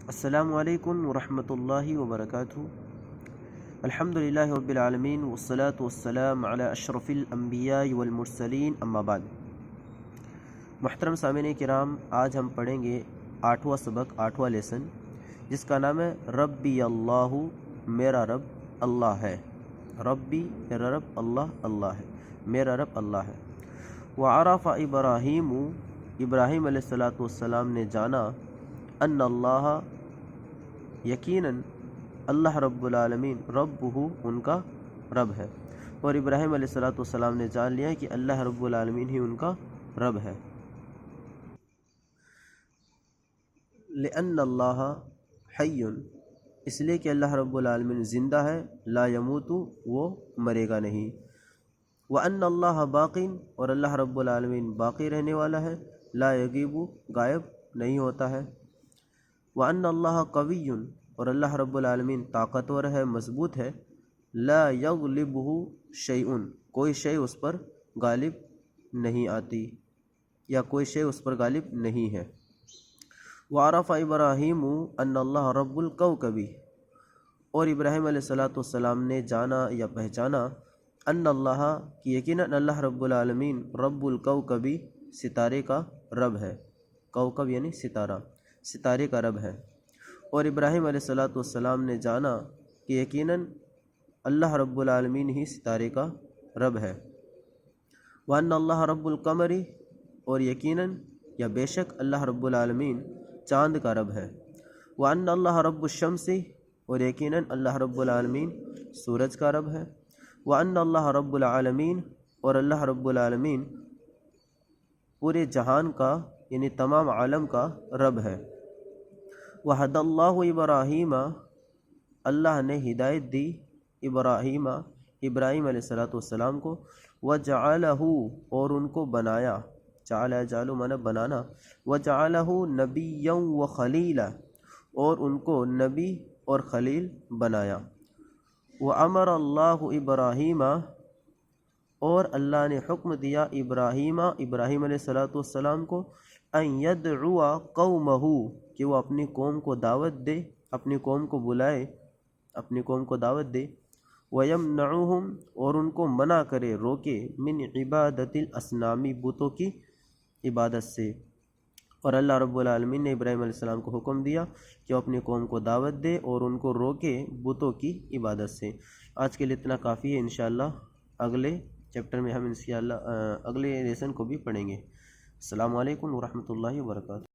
السلام علیکم ورحمۃ اللہ وبرکاتہ۔ الحمدللہ رب العالمین والصلاة والسلام علی اشرف الانبیاء والمرسلین، اما بعد۔ محترم سامعین کرام، آج ہم پڑھیں گے 8واں سبق، 8واں لیسن، جس کا نام ہے ربی اللہ، میرا رب اللہ ہے۔ ربی، میرا رب، اللہ، اللہ ہے، میرا رب اللہ ہے۔ وعرف ابراہیم، ابراہیم علیہ السلام نے جانا، ان اللہ، یقیناً اللہ رب العالمین، رب ہو، ان کا رب ہے۔ اور ابراہیم علیہ السلام نے جان لیا کہ اللہ رب العالمین ہی ان کا رب ہے۔ لأن اللہ حی، اس لیے کہ اللہ رب العالمین زندہ ہے، لا یموت، وہ مرے گا نہیں۔ وأن اللہ باق، اور اللہ رب العالمین باقی رہنے والا ہے، لا یغیب، غائب نہیں ہوتا ہے۔ وأن اللہ قوی، اور اللہ رب العالمین طاقتور ہے، مضبوط ہے، لا یغلبہ شیء، کوئی شے اس پر غالب نہیں آتی یا کوئی شے اس پر غالب نہیں ہے۔ وعرف ابراہیم ان اللہ رب الکوکب، اور ابراہیم علیہ السلام نے جانا یا پہچانا، ان اللہ، کہ یقیناً اللہ رب العالمین، رب الکوکب، ستارے کا رب ہے۔ کوکب یعنی ستارہ، ستارے کا رب ہے۔ اور ابراہیم علیہ السلام نے جانا کہ یقیناً اللہ رب العالمین ہی ستارے کا رب ہے۔ وَأَنَّ اللَّهَ رَبُّ الْقَمَرِ، اور یقیناً یا بے شک اللہ رب العالمین چاند کا رب ہے۔ وَأَنَّ اللَّهَ رَبُّ الشَّمْسِ، اور یقیناً اللہ رب العالمین سورج کا رب ہے۔ وَأَنَّ اللَّهَ رَبُّ العالمین، اور اللہ رب العالمین پورے جہان کا یعنی تمام عالم کا رب ہے۔ وَحَدَ اللَّهُ ابراہیم، اللہ نے ہدایت دی ابراہیم، ابراہیم علیہ السلام کو، وَجَعَلَهُ، اور ان کو بنایا، جعل یجعل معنی بنانا، وَجَعَلَهُ نَبِيًّا وَخَلِيلًا، اور ان کو نبی اور خلیل بنایا۔ وَأَمَرَ اللَّهُ ابراہیم، اور اللہ نے حکم دیا ابراہیم، ابراہیم علیہ السلام کو، ان یدعو قومہ، کہ وہ اپنی قوم کو دعوت دے، اپنی قوم کو بلائے، اپنی قوم کو دعوت دے۔ وَيَمْنَعُهُمْ، اور ان کو منع کرے، روکے، من عبادت الاصنام، بتوں کی عبادت سے۔ اور اللہ رب العالمین نے ابراہیم علیہ السلام کو حکم دیا کہ وہ اپنی قوم کو دعوت دے اور ان کو روکے بتوں کی عبادت سے۔ آج کے لیے اتنا کافی ہے، انشاءاللہ اگلے چیپٹر میں ہم انشاءاللہ اگلے لیسن کو بھی پڑھیں گے۔ السلام علیکم ورحمۃ اللہ وبرکاتہ۔